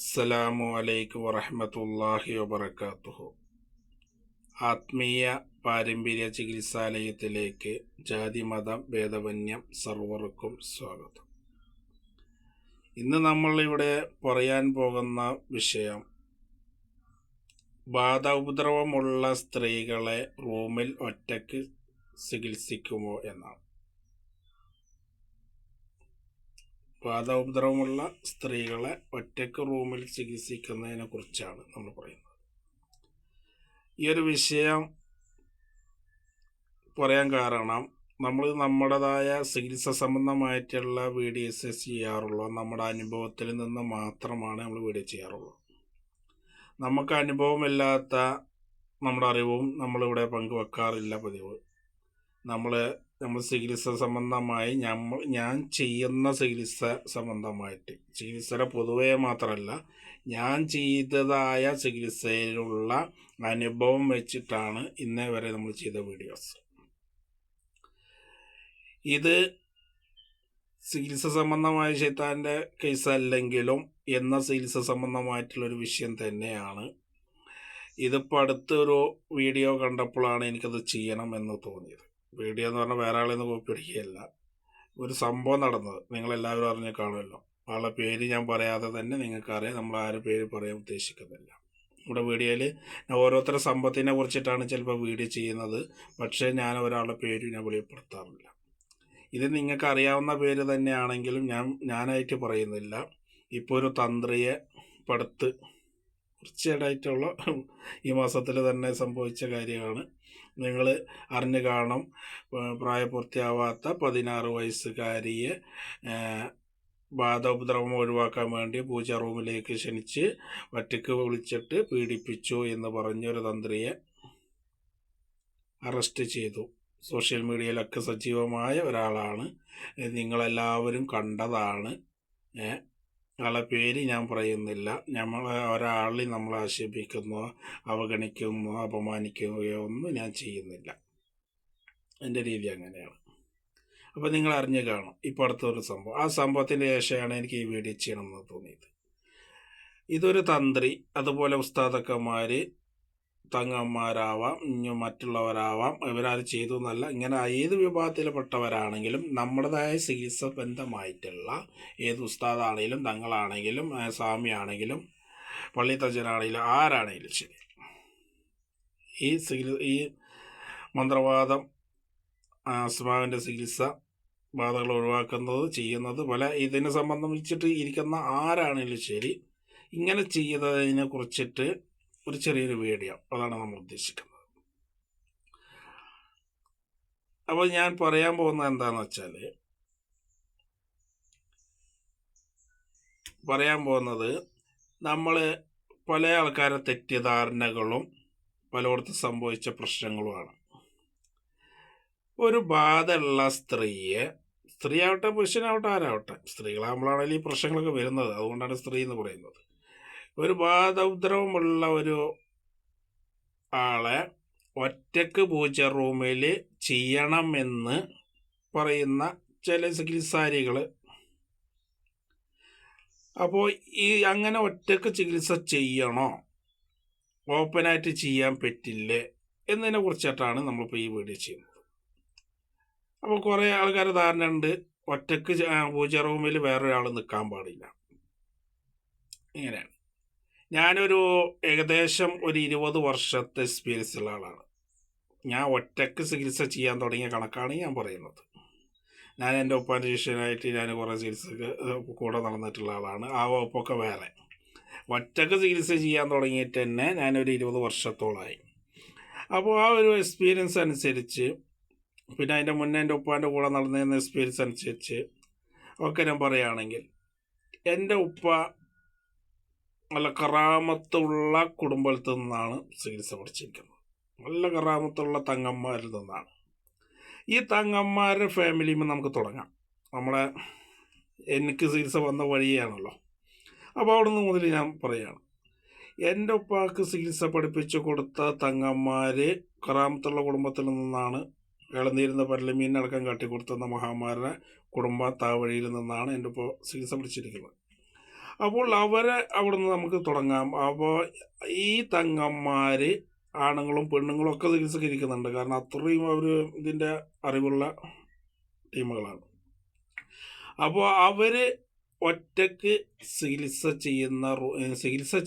അസ്സലാമു അലൈക്കും വറഹ്മത്തുള്ളാഹി വബറകാതുഹു. ആത്മീയ പാരമ്പര്യ ചികിത്സാലയത്തിലേക്ക് ജാതിമതം ഭേദമന്യം സർവർക്കും സ്വാഗതം. ഇന്ന് നമ്മളിവിടെ പറയാൻ പോകുന്ന വിഷയം ബാധ ഉപദ്രവമുള്ള സ്ത്രീകളെ റൂമിൽ ഒറ്റയ്ക്ക് ചികിത്സിക്കുമോ എന്നാണ്. ബാധ ഉപദ്രവമുള്ള സ്ത്രീകളെ ഒറ്റയ്ക്ക് റൂമിൽ ചികിത്സിക്കുന്നതിനെ കുറിച്ചാണ് നമ്മൾ പറയുന്നത്. ഈ ഒരു വിഷയം പറയാൻ കാരണം നമ്മൾ നമ്മുടേതായ ചികിത്സ സംബന്ധമായിട്ടുള്ള വീഡിയോസ് ചെയ്യാറുള്ളൂ. നമ്മുടെ അനുഭവത്തിൽ നിന്ന് മാത്രമാണ് നമ്മൾ വീഡിയോ ചെയ്യാറുള്ളൂ. നമുക്ക് അനുഭവമില്ലാത്ത നമ്മുടെ അറിവും നമ്മളിവിടെ പങ്കുവെക്കാറില്ല പതിവ്. നമ്മൾ ചികിത്സ സംബന്ധമായി ഞാൻ ചെയ്യുന്ന ചികിത്സ സംബന്ധമായിട്ട് ചികിത്സയുടെ പൊതുവേ മാത്രമല്ല, ഞാൻ ചെയ്തതായ ചികിത്സയിലുള്ള അനുഭവം വെച്ചിട്ടാണ് ഇന്നേ വരെ നമ്മൾ ചെയ്ത വീഡിയോസ്. ഇത് ചികിത്സ സംബന്ധമായ ശൈത്താൻ്റെ കേസ് അല്ലെങ്കിലും എന്ന ചികിത്സ സംബന്ധമായിട്ടുള്ളൊരു വിഷയം തന്നെയാണ്. ഇതിപ്പോൾ അടുത്തൊരു വീഡിയോ കണ്ടപ്പോഴാണ് എനിക്കത് ചെയ്യണം എന്ന് തോന്നിയത്. വീഡിയോ എന്ന് പറഞ്ഞാൽ വേറെ ആളിൽ നിന്ന് കോപ്പി അടിക്കുകയല്ല, ഒരു സംഭവം നടന്നത് നിങ്ങളെല്ലാവരും അറിഞ്ഞ് കാണുമല്ലോ. ആളുടെ പേര് ഞാൻ പറയാതെ തന്നെ നിങ്ങൾക്കറിയാം, നമ്മൾ ആരും പേര് പറയാൻ ഉദ്ദേശിക്കുന്നില്ല. നമ്മുടെ വീഡിയോയിൽ ഞാൻ ഓരോരുത്തരുടെ സംഭവത്തിനെ കുറിച്ചിട്ടാണ് ചിലപ്പോൾ വീഡിയോ ചെയ്യുന്നത്, പക്ഷേ ഞാൻ ഒരാളുടെ പേര് ഞാൻ വെളിപ്പെടുത്താറില്ല. ഇത് നിങ്ങൾക്ക് അറിയാവുന്ന പേര് തന്നെയാണെങ്കിലും ഞാനായിട്ട് പറയുന്നില്ല. ഇപ്പോൾ ഒരു തന്ത്രിയെ പടുത്ത് കുറച്ചിടായിട്ടുള്ള ഈ മാസത്തിൽ തന്നെ സംഭവിച്ച കാര്യമാണ്. നിങ്ങൾ അറിഞ്ഞു കാണും. പ്രായപൂർത്തിയാവാത്ത 16 വയസ്സുകാരിയെ ബാധ ഉപദ്രവം ഒഴിവാക്കാൻ വേണ്ടി പൂജ റൂമിലേക്ക് ക്ഷണിച്ച് ഒറ്റയ്ക്ക് വിളിച്ചിട്ട് പീഡിപ്പിച്ചു എന്ന് പറഞ്ഞൊരു തന്ത്രിയെ അറസ്റ്റ് ചെയ്തു. സോഷ്യൽ മീഡിയയിലൊക്കെ സജീവമായ ഒരാളാണ്, നിങ്ങളെല്ലാവരും കണ്ടതാണ്. ആളെ പേര് ഞാൻ പറയുന്നില്ല. ഒരാളെ നമ്മൾ ആക്ഷേപിക്കുന്നോ അവഗണിക്കുന്നോ അപമാനിക്കുകയോ ഒന്നും ഞാൻ ചെയ്യുന്നില്ല. എൻ്റെ രീതി അങ്ങനെയാണ്. അപ്പോൾ നിങ്ങൾ അറിഞ്ഞു കാണും ഇപ്പോൾ അടുത്തൊരു സംഭവം. ആ സംഭവത്തിൻ്റെ ശേഷമാണ് എനിക്ക് ഈ വീഡിയോ ചെയ്യണമെന്ന് തോന്നിയത്. ഇതൊരു തന്ത്രി, അതുപോലെ ഉസ്താദക്കന്മാർ, തങ്ങന്മാരാവാം, ഇനി മറ്റുള്ളവരാവാം, ഇവരാരും ചെയ്തു എന്നല്ല, ഇങ്ങനെ ഏത് വിഭാഗത്തിൽപ്പെട്ടവരാണെങ്കിലും നമ്മുടേതായ ചികിത്സ ബന്ധമായിട്ടുള്ള ഏത് ഉസ്താദാണെങ്കിലും തങ്ങളാണെങ്കിലും സ്വാമിയാണെങ്കിലും പള്ളി തജ്ജനാണെങ്കിലും ആരാണെങ്കിലും ശരി, ഈ മന്ത്രവാദം ആസ്മാവിൻ്റെ ചികിത്സ, ബാധകൾ ഒഴിവാക്കുന്നത് ചെയ്യുന്നത് പല ഇതിനെ സംബന്ധിച്ചിട്ട് ഇരിക്കുന്ന ആരാണെങ്കിലും ശരി, ഇങ്ങനെ ചെയ്യുന്നതിനെ കുറിച്ചിട്ട് ഒരു ചെറിയൊരു വീഡിയോ, അതാണ് നമ്മൾ ഉദ്ദേശിക്കുന്നത്. അപ്പോൾ ഞാൻ പറയാൻ പോകുന്നത് എന്താണെന്ന് വെച്ചാൽ, നമ്മൾ പല ആൾക്കാരുടെ തെറ്റിദ്ധാരണകളും പലയിടത്തും സംഭവിച്ച പ്രശ്നങ്ങളുമാണ്. ഒരു ബാധയുള്ള സ്ത്രീയാവട്ടെ പുരുഷനാവട്ടെ ആരാവട്ടെ, സ്ത്രീകളാകുമ്പോഴാണെങ്കിൽ ഈ പ്രശ്നങ്ങളൊക്കെ വരുന്നത്, അതുകൊണ്ടാണ് സ്ത്രീ എന്ന് പറയുന്നത്. ഒരു ബാധ ഉപദ്രവമുള്ള ഒരു ആളെ ഒറ്റക്ക് പൂജ റൂമിൽ ചെയ്യണമെന്ന് പറയുന്ന ചില ചികിത്സാരികൾ, അപ്പോൾ അങ്ങനെ ഒറ്റക്ക് ചികിത്സ ചെയ്യണോ, ഓപ്പണായിട്ട് ചെയ്യാൻ പറ്റില്ലേ എന്നതിനെ കുറിച്ചിട്ടാണ് നമ്മളിപ്പോൾ ഈ വീഡിയോ ചെയ്യുന്നത്. അപ്പോൾ കുറേ ആൾക്കാർ ധാരണ ഉണ്ട്, ഒറ്റക്ക് പൂജ റൂമിൽ വേറൊരാൾ നിൽക്കാൻ പാടില്ല. ഇങ്ങനെയാണ്. ഞാനൊരു ഏകദേശം ഒരു 20 വർഷത്തെ എക്സ്പീരിയൻസ് ഉള്ള ആളാണ്. ഞാൻ ഒറ്റക്ക് ചികിത്സ ചെയ്യാൻ തുടങ്ങിയ കണക്കാണ് ഞാൻ പറയുന്നത്. ഞാൻ എൻ്റെ ഉപ്പാൻ്റെ ശിഷ്യനായിട്ട് ഞാൻ കുറേ ചികിത്സക്ക് കൂടെ നടന്നിട്ടുള്ള ആളാണ്. ആ വകുപ്പൊക്കെ വേറെ. ഒറ്റക്ക് ചികിത്സ ചെയ്യാൻ തുടങ്ങിയിട്ട് തന്നെ ഞാനൊരു 20 വർഷത്തോളമായി. അപ്പോൾ ആ ഒരു എക്സ്പീരിയൻസ് അനുസരിച്ച്, പിന്നെ അതിൻ്റെ മുന്നേ എൻ്റെ ഉപ്പാൻ്റെ കൂടെ നടന്നിരുന്ന എക്സ്പീരിയൻസ് അനുസരിച്ച് ഒക്കെ ഞാൻ പറയുകയാണെങ്കിൽ, എൻ്റെ ഉപ്പ നല്ല കറാമത്തുള്ള കുടുംബത്തിൽ നിന്നാണ് ചികിത്സ പഠിച്ചിരിക്കുന്നത്. നല്ല കറാമത്തുള്ള തങ്ങന്മാരിൽ നിന്നാണ്. ഈ തങ്ങന്മാരുടെ ഫാമിലിയിൽ നമുക്ക് തുടങ്ങാം. എനിക്ക് ചികിത്സ വന്ന വഴിയാണല്ലോ. അപ്പോൾ അവിടെ നിന്ന് മുതൽ ഞാൻ പറയുകയാണ്, എൻ്റെ ഉപ്പാക്ക് ചികിത്സ പഠിപ്പിച്ചു കൊടുത്ത തങ്ങന്മാർ കറാമത്തുള്ള കുടുംബത്തിൽ നിന്നാണ്. ഇളനീരുന്ന പരലമീനടക്കം കാട്ടിക്കൊടുത്തുന്ന മഹാന്മാരുടെ കുടുംബ താവഴിയിൽ നിന്നാണ് എൻ്റെ ഉപ്പ ചികിത്സ പഠിച്ചിരിക്കുന്നത്. അപ്പോൾ അവരെ അവിടുന്ന് നമുക്ക് തുടങ്ങാം. അപ്പോൾ ഈ തങ്ങന്മാർ ആണുങ്ങളും പെണ്ണുങ്ങളും ഒക്കെ ചികിത്സക്ക് ഇരിക്കുന്നുണ്ട്. കാരണം അത്രയും അവർ ഇതിൻ്റെ അറിവുള്ള ടീമുകളാണ്. അപ്പോൾ അവർ ഒറ്റക്ക് ചികിത്സ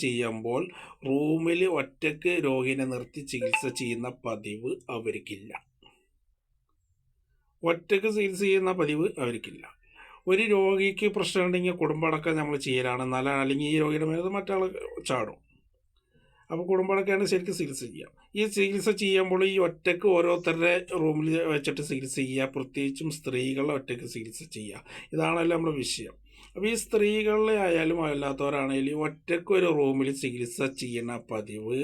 ചെയ്യുമ്പോൾ റൂമിൽ ഒറ്റക്ക് രോഗിനെ നിർത്തി ചികിത്സ ചെയ്യുന്ന പതിവ് അവർക്കില്ല. ഒരു രോഗിക്ക് പ്രശ്നം ഉണ്ടെങ്കിൽ കുടുംബടക്കം നമ്മൾ ചെയ്യലാണ്. എന്നാലും അല്ലെങ്കിൽ ഈ രോഗിയുടെ മേലെ മറ്റാൾ ചാടും. അപ്പോൾ കുടുംബടക്കമാണ് ശരിക്കും ചികിത്സ ചെയ്യുക. ഈ ചികിത്സ ചെയ്യുമ്പോൾ ഈ ഒറ്റക്ക് ഓരോരുത്തരുടെ റൂമിൽ വെച്ചിട്ട് ചികിത്സ ചെയ്യുക, പ്രത്യേകിച്ചും സ്ത്രീകളെ ഒറ്റക്ക് ചികിത്സ ചെയ്യുക. ഇതാണല്ലോ നമ്മുടെ വിഷയം. അപ്പോൾ ഈ സ്ത്രീകളെ ആയാലും അല്ലാത്തവരാണെങ്കിലും ഒറ്റക്ക് ഒരു റൂമിൽ ചികിത്സ ചെയ്യുന്ന പതിവ്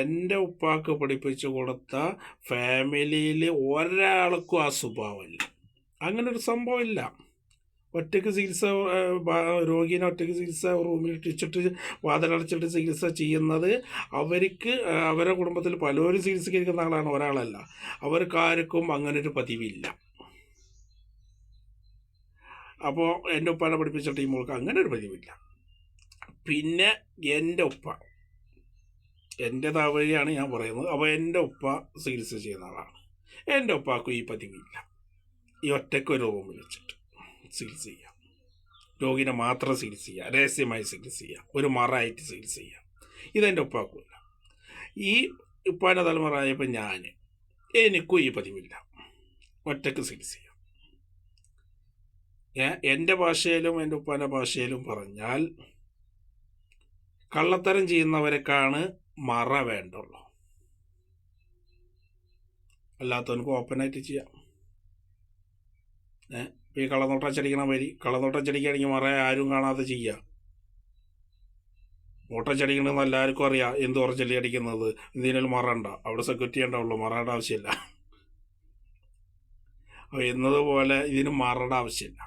എൻ്റെ ഉപ്പാക്ക് പഠിപ്പിച്ചു കൊടുത്ത ഫാമിലിയിൽ ഒരാൾക്കും ആ സ്വഭാവമില്ല. അങ്ങനൊരു സംഭവമില്ല. ഒറ്റയ്ക്ക് രോഗീനെ ഒറ്റയ്ക്ക് ചികിത്സ റൂമിലിട്ടിച്ചിട്ട് വാതിലടച്ചിട്ട് ചികിത്സ ചെയ്യുന്നത് അവരുടെ കുടുംബത്തിൽ പലരും ചികിത്സിക്കുന്ന ആളാണ്, ഒരാളല്ല. അവർക്കാർക്കും അങ്ങനൊരു പതിവില്ല. അപ്പോൾ എൻ്റെ ഉപ്പാനെ പഠിപ്പിച്ച ടീമുകൾക്ക് അങ്ങനെ ഒരു പതിവില്ല. പിന്നെ എൻ്റെ ഉപ്പ, എൻ്റെ താവഴിയാണ് ഞാൻ പറയുന്നത്. അപ്പോൾ എൻ്റെ ഉപ്പ ചികിത്സ ചെയ്യുന്ന ആളാണ്. എൻ്റെ ഉപ്പാക്കും ഈ പതിവില്ല. ഈ ഒറ്റയ്ക്കൊരു റൂമിൽ വെച്ചിട്ട് ചികിത്സ ചെയ്യുക, രോഗിനെ മാത്രം ചികിത്സ ചെയ്യുക, രഹസ്യമായി ചികിത്സ ചെയ്യുക, ഒരു മറായിട്ട് ചികിത്സ ചെയ്യുക. ഇതെൻ്റെ ഉപ്പാക്കുമില്ല. ഈ ഉപ്പാൻ്റെ തലമുറ ആയപ്പോൾ എനിക്കും ഈ പതിവില്ല. ഒറ്റയ്ക്ക് ചികിത്സ ചെയ്യാം. എൻ്റെ ഭാഷയിലും എൻ്റെ ഉപ്പാൻ്റെ ഭാഷയിലും പറഞ്ഞാൽ കള്ളത്തരം ചെയ്യുന്നവരെക്കാണ് മറ വേണ്ടുള്ളൂ. അല്ലാത്തവനക്ക് ഓപ്പണായിട്ട് ചെയ്യാം. ഈ കള്ളനോട്ടച്ചടിക്കണ കള്ളനോട്ടച്ചടിക്കുകയാണെങ്കിൽ മറ ആരും കാണാതെ ചെയ്യുക. നോട്ടച്ചടിക്കണമെന്ന് എല്ലാവർക്കും അറിയാം. എന്ത് ഉറച്ചടി അടിക്കുന്നത്, എന്തിനും മറണ്ട, അവിടെ സെക്യൂരിറ്റി ഉണ്ടാവുള്ളൂ, മറയുടെ ആവശ്യമില്ല. എന്നതുപോലെ ഇതിന് മറയുടെ ആവശ്യമില്ല.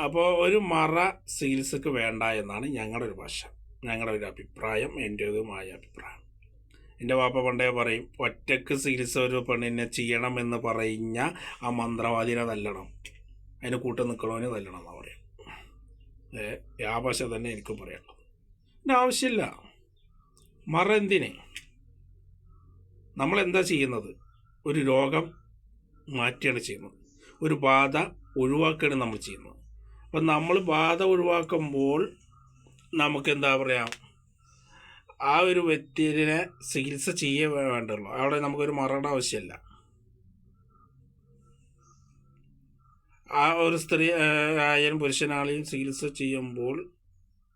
അപ്പോൾ ഒരു മറ ചികിത്സക്ക് വേണ്ട എന്നാണ് ഞങ്ങളുടെ ഒരു ഭാഷ, ഞങ്ങളുടെ ഒരു അഭിപ്രായം, എൻ്റേതുമായ അഭിപ്രായം. എൻ്റെ വാപ്പ പണ്ടേ പറയും, ഒറ്റക്ക് ചികിത്സ ഒരു പെണ്ണിനെ ചെയ്യണമെന്ന് പറഞ്ഞ ആ മന്ത്രവാദിനെ തല്ലണം, അതിന് കൂട്ടം നിൽക്കണവന് തല്ലണം എന്നാണ് പറയും. ആ ഭാഷ തന്നെ എനിക്കും പറയാനുള്ളത്. പിന്നെ ആവശ്യമില്ല മറ. എന്തിനെ? നമ്മളെന്താ ചെയ്യുന്നത്? ഒരു രോഗം മാറ്റിയാണ് ചെയ്യുന്നത്, ഒരു ബാധ ഒഴിവാക്കുകയാണ് നമ്മൾ ചെയ്യുന്നത്. അപ്പം നമ്മൾ ബാധ ഒഴിവാക്കുമ്പോൾ നമുക്കെന്താ പറയുക, ആ ഒരു വ്യക്തിയെ ചികിത്സ ചെയ്യേ വേണ്ടുള്ളൂ. അവിടെ നമുക്കൊരു മറയുടെ ആവശ്യമില്ല. ആ ഒരു സ്ത്രീ ആയാലും പുരുഷനാണെങ്കിലും ചികിത്സ ചെയ്യുമ്പോൾ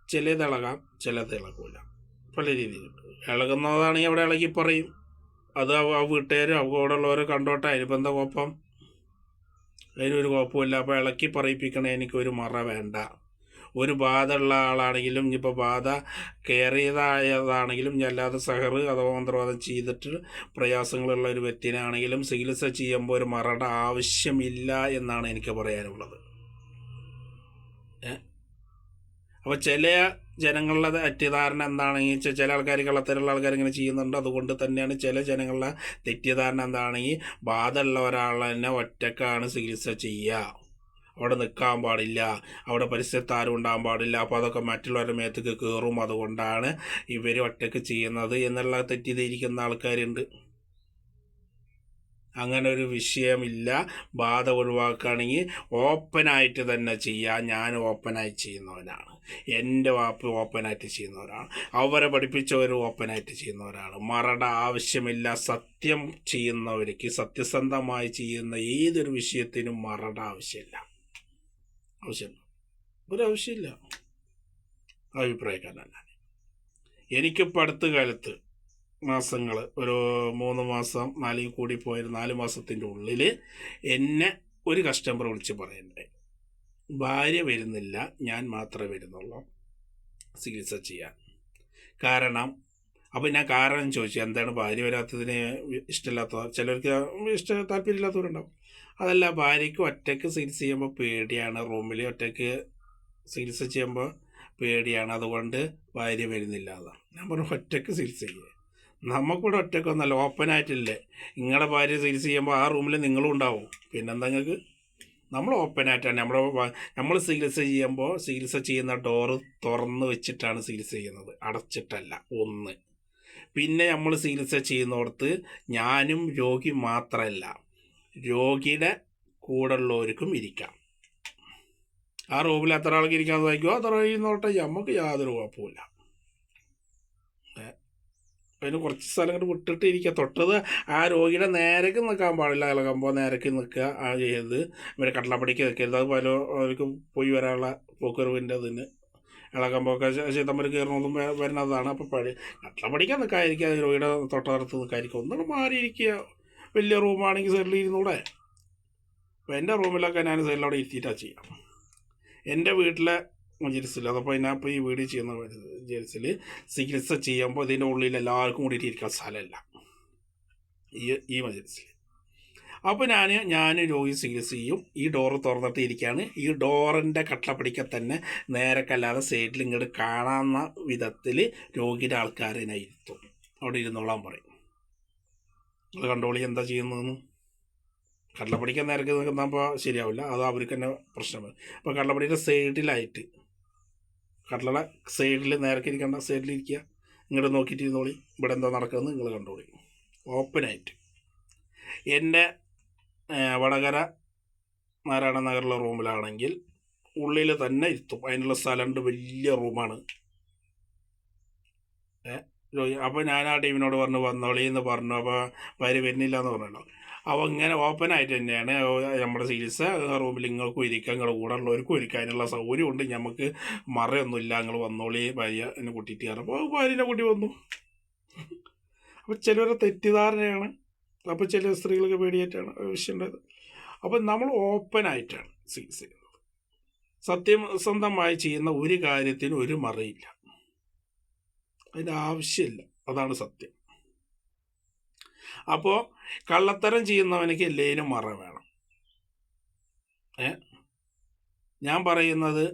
ചിലതിളകാം, ചിലത് ഇളകില്ല. പല രീതിയിലുണ്ട്. ഇളകുന്നതാണെങ്കിൽ അവിടെ ഇളകി പറയും. അത് ആ വീട്ടുകാരും അവിടെ ഉള്ളവരെ കണ്ടോട്ടെ, അതിനിപ്പോൾ എന്താ കുഴപ്പം? അതിനൊരു കുഴപ്പമില്ല. അപ്പോൾ ഇളക്കി പറയിപ്പിക്കണേ, എനിക്കൊരു മറ വേണ്ട. ഒരു ബാധ ഉള്ള ആളാണെങ്കിലും, ഇനിയിപ്പോൾ ബാധ കയറിയതായതാണെങ്കിലും, അല്ലാതെ സഹറ് അഥവാ മന്ത്രവാദം ചെയ്തിട്ട് പ്രയാസങ്ങളുള്ള ഒരു വ്യക്തിനാണെങ്കിലും ചികിത്സ ചെയ്യുമ്പോൾ ഒരു മറയുടെ ആവശ്യമില്ല എന്നാണ് എനിക്ക് പറയാനുള്ളത്. അപ്പോൾ ചില ജനങ്ങളുടെ തെറ്റിദ്ധാരണ എന്താണെങ്കിൽ വെച്ചാൽ, ചില ആൾക്കാർ കള്ളത്തരമുള്ള ആൾക്കാർ ഇങ്ങനെ ചെയ്യുന്നുണ്ട്. അതുകൊണ്ട് തന്നെയാണ് ചില ജനങ്ങളുടെ തെറ്റിദ്ധാരണ എന്താണെങ്കിൽ, ബാധ ഉള്ള ഒരാൾ തന്നെ ഒറ്റക്കാണ് ചികിത്സ ചെയ്യുക, അവിടെ നിൽക്കാൻ പാടില്ല, അവിടെ പരിസരത്ത് ആരും ഉണ്ടാകാൻ പാടില്ല, അപ്പോൾ അതൊക്കെ മറ്റുള്ളവരുടെ മേത്തേക്ക് കയറും, അതുകൊണ്ടാണ് ഇവർ ഒറ്റക്ക് ചെയ്യുന്നത് എന്നുള്ള തെറ്റിദ്ധരിക്കുന്ന ആൾക്കാരുണ്ട്. അങ്ങനെ ഒരു വിഷയമില്ല. ബാധ ഒഴിവാക്കുകയാണെങ്കിൽ ഓപ്പണായിട്ട് തന്നെ ചെയ്യാം. ഞാൻ ഓപ്പണായി ചെയ്യുന്നവനാണ്, എൻ്റെ വാപ്പ് ഓപ്പണായിട്ട് ചെയ്യുന്നവരാണ്, അവരെ പഠിപ്പിച്ചവർ ഓപ്പണായിട്ട് ചെയ്യുന്നവരാണ്. മറയുടെ ആവശ്യമില്ല. സത്യം ചെയ്യുന്നവർക്ക്, സത്യസന്ധമായി ചെയ്യുന്ന ഏതൊരു വിഷയത്തിനും മറയുടെ ആവശ്യമില്ല. ഒരാവശ്യമില്ല. അഭിപ്രായക്കാരനാണ് ഞാൻ. എനിക്കിപ്പോൾ അടുത്ത കാലത്ത് മാസങ്ങൾ, ഒരു 3 മാസം 4 കൂടി പോയൊരു 4 മാസത്തിൻ്റെ ഉള്ളിൽ എന്നെ ഒരു കസ്റ്റമർ വിളിച്ച് പറയണ്ടേ, ഭാര്യ വരുന്നില്ല, ഞാൻ മാത്രമേ വരുന്നുള്ളൂ ചികിത്സ ചെയ്യാൻ. കാരണം അപ്പോൾ ഞാൻ കാരണം ചോദിച്ചു, എന്താണ് ഭാര്യ വരാത്തതിന് ഇഷ്ടമില്ലാത്ത? ചിലർക്ക് താല്പര്യമില്ലാത്തവരുണ്ടാവും. അതല്ല, ഭാര്യയ്ക്ക് ഒറ്റയ്ക്ക് ചികിത്സ ചെയ്യുമ്പോൾ പേടിയാണ്, റൂമിൽ ഒറ്റയ്ക്ക് ചികിത്സ ചെയ്യുമ്പോൾ പേടിയാണ്, അതുകൊണ്ട് ഭാര്യ വരുന്നില്ല എന്നാണ്. ഞാൻ പറഞ്ഞു, ഒറ്റയ്ക്ക് ചികിത്സ ചെയ്യുക, നമുക്കിവിടെ ഒറ്റയ്ക്കൊന്നല്ല, ഓപ്പണായിട്ടില്ലേ. നിങ്ങളുടെ ഭാര്യ ചികിത്സ ചെയ്യുമ്പോൾ ആ റൂമിൽ നിങ്ങളും ഉണ്ടാവും. പിന്നെന്താ നിങ്ങൾക്ക്? നമ്മൾ ഓപ്പണായിട്ടാണ് നമ്മൾ ചികിത്സ ചെയ്യുന്ന ഡോറ് തുറന്ന് വെച്ചിട്ടാണ് ചികിത്സ ചെയ്യുന്നത്, അടച്ചിട്ടല്ല. ഒന്ന്, പിന്നെ നമ്മൾ ചികിത്സ ചെയ്യുന്നിടത്ത് ഞാനും രോഗി മാത്രമല്ല, രോഗിയുടെ കൂടെ ഉള്ളവർക്കും ഇരിക്കാം. ആ റൂമിൽ എത്ര ആൾക്ക് ഇരിക്കാൻ സാധിക്കുമോ അത്ര ഇരുന്നോട്ടെ, നമുക്ക് യാതൊരു കുഴപ്പമില്ല. അതിന് കുറച്ച് സ്ഥലം ഇങ്ങോട്ട് വിട്ടിട്ട് ഇരിക്കുക. തൊട്ടത് ആ രോഗിയുടെ നേരക്ക് നിൽക്കാൻ പാടില്ല, ഇളകുമ്പോൾ നേരക്ക് നിൽക്കുക. ആ ചെയ്ത് ഇവരെ കട്ടളപ്പടിക്ക് നിൽക്കരുത്. അത് അവർക്ക് പോയി വരാനുള്ള പോക്കുവരവിൻ്റെ അതിന് ഇളകുമ്പോൾ ഒക്കെ ശീതമ്പർ കയറണതും വരുന്നതാണ്. അപ്പോൾ കട്ടളപ്പടിക്കാൻ നിൽക്കാതിരിക്കുക, രോഗിയുടെ തൊട്ടടുത്ത് നിൽക്കാതിരിക്കുക, ഒന്നും മാറിയിരിക്കുക. വലിയ റൂമാണെങ്കിൽ സൈഡിൽ ഇരുന്നൂടെ. അപ്പോൾ എൻ്റെ റൂമിലൊക്കെ ഞാൻ സൈഡിലവിടെ ഇരുത്തിയിട്ടാണ് ചെയ്യാം. എൻ്റെ വീട്ടിലെ മജിൽസിൽ, അതപ്പോൾ ഇതിനപ്പോൾ ഈ വീഡിയോ ചെയ്യുന്ന മജിൽസിൽ ചികിത്സ ചെയ്യുമ്പോൾ ഇതിൻ്റെ ഉള്ളിൽ എല്ലാവർക്കും കൂടിയിട്ട് ഇരിക്കാൻ സ്ഥലമല്ല ഈ മജിൽസിൽ. അപ്പോൾ ഞാൻ രോഗി ചികിത്സ ചെയ്യും. ഈ ഡോറ് തുറന്നിട്ട് ഇരിക്കുകയാണ്. ഈ ഡോറിൻ്റെ കട്ടളപ്പടിക്ക തന്നെ നേരക്കല്ലാതെ സൈഡിൽ ഇങ്ങോട്ട് കാണാവുന്ന വിധത്തിൽ രോഗിയുടെ ആൾക്കാരെ ഇരുത്തും. അവിടെ ഇരുന്നോളാൻ പറയും. അത് കണ്ടോളി എന്താ ചെയ്യുന്നതെന്ന്. കടലപ്പടിക്കാൻ നേരക്ക് നിൽക്കുന്നപ്പോൾ ശരിയാവില്ല, അത് അവർക്ക് തന്നെ പ്രശ്നമാണ്. അപ്പോൾ കടലപ്പടിയുടെ സൈഡിലായിട്ട്, കടലയുടെ സൈഡിൽ നേരക്ക് ഇരിക്കേണ്ട സൈഡിലിരിക്കുക. ഇങ്ങോട്ട് നോക്കിയിട്ട് ഇരുന്നോളി, ഇവിടെ എന്താ നടക്കുന്നത് നിങ്ങൾ കണ്ടോളി, ഓപ്പണായിട്ട്. എൻ്റെ വടകര നാരായണ നഗറിലെ റൂമിലാണെങ്കിൽ ഉള്ളിൽ തന്നെ ഇരുത്തും. അതിനുള്ള സ്ഥലമുണ്ട്, വലിയ റൂമാണ്. അപ്പോൾ ഞാൻ ആ ടീമിനോട് പറഞ്ഞു വന്നോളി എന്ന് പറഞ്ഞു. അപ്പോൾ ഭാര്യ വരുന്നില്ല എന്ന് പറഞ്ഞല്ലോ. അപ്പോൾ ഇങ്ങനെ ഓപ്പണായിട്ട് തന്നെയാണ് നമ്മുടെ ചികിത്സ. റൂമിൽ നിങ്ങൾക്കും ഇരിക്കാം, നിങ്ങളുടെ കൂടെ ഉള്ളവർക്കും ഇരിക്കാം, അതിനുള്ള സൗകര്യമുണ്ട്. നമുക്ക് മറയൊന്നുമില്ല, നിങ്ങൾ വന്നോളി ഭാര്യ എന്നെ കൂട്ടിയിട്ട് കയറും. അപ്പോൾ ഭാര്യനെ കൂട്ടി വന്നു. അപ്പോൾ ചിലവരെ തെറ്റിദ്ധാരണയാണ്. അപ്പോൾ ചില സ്ത്രീകൾക്ക് പേടിയായിട്ടാണ് വിഷയം ഉണ്ടായത്. അപ്പം നമ്മൾ ഓപ്പണായിട്ടാണ് ചികിത്സ ചെയ്യുന്നത്. സത്യസന്ധമായി ചെയ്യുന്ന ഒരു കാര്യത്തിന് ഒരു മറയില്ല, അതിൻ്റെ ആവശ്യമില്ല. അതാണ് സത്യം. അപ്പോൾ കള്ളത്തരം ചെയ്യുന്നവനക്ക് എല്ലാവരും മറ വേണം. ഞാൻ പറയുന്നത്,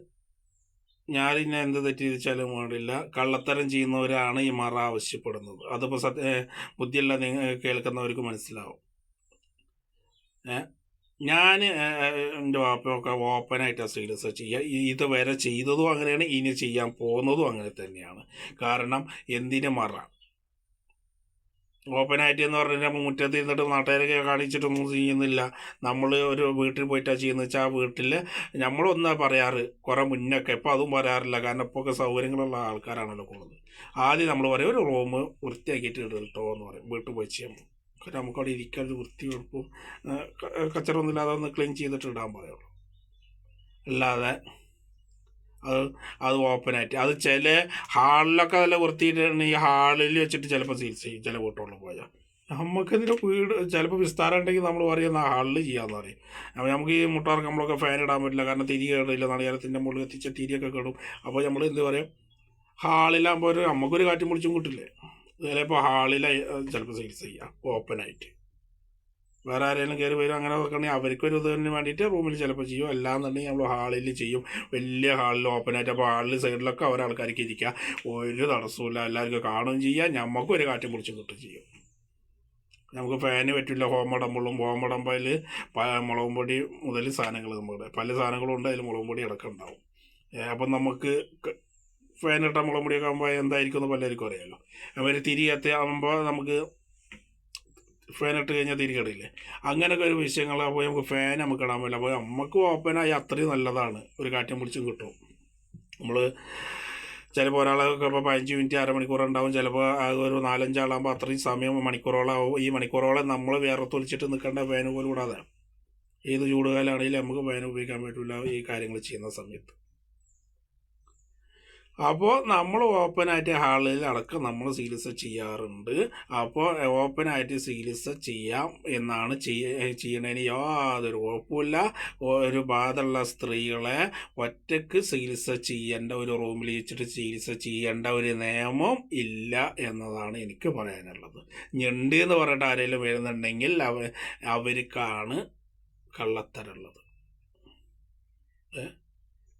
ഞാനിന്നെ എന്ത് തെറ്റിദ്ധരിച്ചാലും വേണ്ടില്ല, കള്ളത്തരം ചെയ്യുന്നവരാണ് ഈ മറ ആവശ്യപ്പെടുന്നത്. അതിപ്പോൾ ബുദ്ധിയുള്ള കേൾക്കുന്നവർക്ക് മനസ്സിലാവും. ഞാൻ എൻ്റെ വാപ്പയൊക്കെ ഓപ്പണായിട്ടാണ് ചികിത്സ ചെയ്യുക. ഇതുവരെ ചെയ്തതും അങ്ങനെയാണ്, ഇനി ചെയ്യാൻ പോകുന്നതും അങ്ങനെ തന്നെയാണ്. കാരണം എന്തിനു മറ? ഓപ്പണായിട്ട് എന്ന് പറഞ്ഞാൽ മുറ്റത്ത് ഇരുന്നിട്ട് നാട്ടുകാരൊക്കെ കാണിച്ചിട്ടൊന്നും ചെയ്യുന്നില്ല. നമ്മൾ ഒരു വീട്ടിൽ പോയിട്ടാണ് ചെയ്യുന്നത് വെച്ചാൽ ആ വീട്ടിൽ നമ്മളൊന്നാ പറയാറ് കുറേ മുന്നൊക്കെ. ഇപ്പോൾ അതും പറയാറില്ല, കാരണം ഇപ്പോൾ ഒക്കെ സൗകര്യങ്ങളുള്ള ആൾക്കാരാണല്ലോ കൂടുതൽ. ആദ്യം നമ്മൾ പറയും ഒരു റൂം വൃത്തിയാക്കിയിട്ട് ഇട്ടോ എന്ന് പറയും, വീട്ടിൽ പോയി ചെയ്യാം. നമുക്കവിടെ ഇരിക്കാൻ ഒരു വൃത്തി വെറുപ്പും കച്ചറൊന്നുമില്ലാതെ ഒന്ന് ക്ലീൻ ചെയ്തിട്ട് ഇടാൻ പറയുള്ളൂ. അല്ലാതെ അത് ഓപ്പണായിട്ട് അത് ചില ഹാളിലൊക്കെ നല്ല വൃത്തിയിട്ടാണ്. ഈ ഹാളിൽ വെച്ചിട്ട് ചിലപ്പോൾ ചികിത്സ ചെയ്യും ചില വീട്ടുകളിൽ പോയാൽ. നമുക്കിതിൻ്റെ വീട് ചിലപ്പോൾ വിസ്താരം ഉണ്ടെങ്കിൽ നമ്മൾ പറയുന്ന ഹാളിൽ ചെയ്യാമെന്ന് പറയും. അപ്പോൾ നമുക്ക് ഈ മുട്ടാർക്ക് നമ്മളൊക്കെ ഫാൻ ഇടാൻ പറ്റില്ല, കാരണം തിരി കേടില്ല, നാളികേരത്തിൻ്റെ മുകളിൽ എത്തിച്ച തിരിയൊക്കെ കേടും. അപ്പോൾ നമ്മൾ എന്ത് പറയും, ഹാളിലാകുമ്പോൾ നമുക്കൊരു കാറ്റും പിടിച്ചും കിട്ടില്ലേ. ചിലപ്പോൾ ഹാളിൽ ചിലപ്പോൾ ചികിത്സ ചെയ്യാം ഓപ്പണായിട്ട്. വേറെ ആരെങ്കിലും കയറി വരും അങ്ങനെ നോക്കുകയാണെങ്കിൽ അവർക്കൊരു ഇതിന് വേണ്ടിയിട്ട് റൂമിൽ ചിലപ്പോൾ ചെയ്യും. അല്ലാന്നുണ്ടെങ്കിൽ നമ്മൾ ഹാളിൽ ചെയ്യും, വലിയ ഹാളിൽ ഓപ്പണായിട്ട്. അപ്പോൾ ഹാളിൽ സൈഡിലൊക്കെ ഒരാൾക്കാർക്ക് ഇരിക്കുക, ഒരു തടസ്സമില്ല, എല്ലാവർക്കും കാണുകയും ചെയ്യാം, നമുക്കും ഒരു കാറ്റും പിടിച്ചും കിട്ടുകയും ചെയ്യും. നമുക്ക് ഫാന് പറ്റില്ല, ഹോമടമ്പയിൽ മുളകും പൊടി മുതൽ സാധനങ്ങൾ, നമ്മുടെ പല സാധനങ്ങളും ഉണ്ട്, അതിൽ മുളകും പൊടി അടക്കം ഉണ്ടാവും. അപ്പം നമുക്ക് ഫാനിട്ട മുളകും പൊടിയൊക്കെ ആകുമ്പോൾ എന്തായിരിക്കും എന്ന് പലർക്കും അറിയാമല്ലോ. അവർ തിരികെ ആകുമ്പോൾ നമുക്ക് ഫാനിട്ട് കഴിഞ്ഞാൽ തിരികടില്ലേ, അങ്ങനെയൊക്കെ ഒരു വിഷയങ്ങൾ. അപ്പോൾ നമുക്ക് ഫാൻ നമുക്ക് ഇടാൻ പറ്റില്ല. അപ്പോൾ നമുക്ക് ഓപ്പണായി അത്രയും നല്ലതാണ്, ഒരു കാറ്റും പിടിച്ചും കിട്ടും. നമ്മൾ ചിലപ്പോൾ ഒരാളൊക്കെ ഇപ്പോൾ 15 മിനിറ്റ് അരമണിക്കൂർ ഉണ്ടാവും, ചിലപ്പോൾ ഒരു 4-5 ആളാകുമ്പോൾ അത്രയും സമയം മണിക്കൂറോളാവും. ഈ മണിക്കൂറോളം നമ്മൾ വിയർത്തൊലിച്ചിട്ട് നിൽക്കേണ്ട ഫാൻ പോലും കൂടാതെ. ഏത് ചൂടുകാലാണെങ്കിലും നമുക്ക് ഫാൻ ഉപയോഗിക്കാൻ പറ്റില്ല ഈ കാര്യങ്ങൾ ചെയ്യുന്ന സമയത്ത്. അപ്പോൾ നമ്മൾ ഓപ്പണായിട്ട് ഹാളിൽ അടക്കം നമ്മൾ ചികിത്സ ചെയ്യാറുണ്ട്. അപ്പോൾ ഓപ്പണായിട്ട് ചികിത്സ ചെയ്യാം എന്നാണ് ചെയ്യണതിന് യാതൊരു കുഴപ്പമില്ല. ഒരു ബാധമുള്ള സ്ത്രീകളെ ഒറ്റയ്ക്ക് ചികിത്സ ചെയ്യേണ്ട, ഒരു റൂമിൽ വെച്ചിട്ട് ചികിത്സ ചെയ്യേണ്ട ഒരു നിയമം ഇല്ല എന്നതാണ് എനിക്ക് പറയാനുള്ളത്. ഞണ്ട് എന്ന് പറഞ്ഞിട്ട് ആരെങ്കിലും വരുന്നുണ്ടെങ്കിൽ അവർക്കാണ് കള്ളത്തരമുള്ളത്.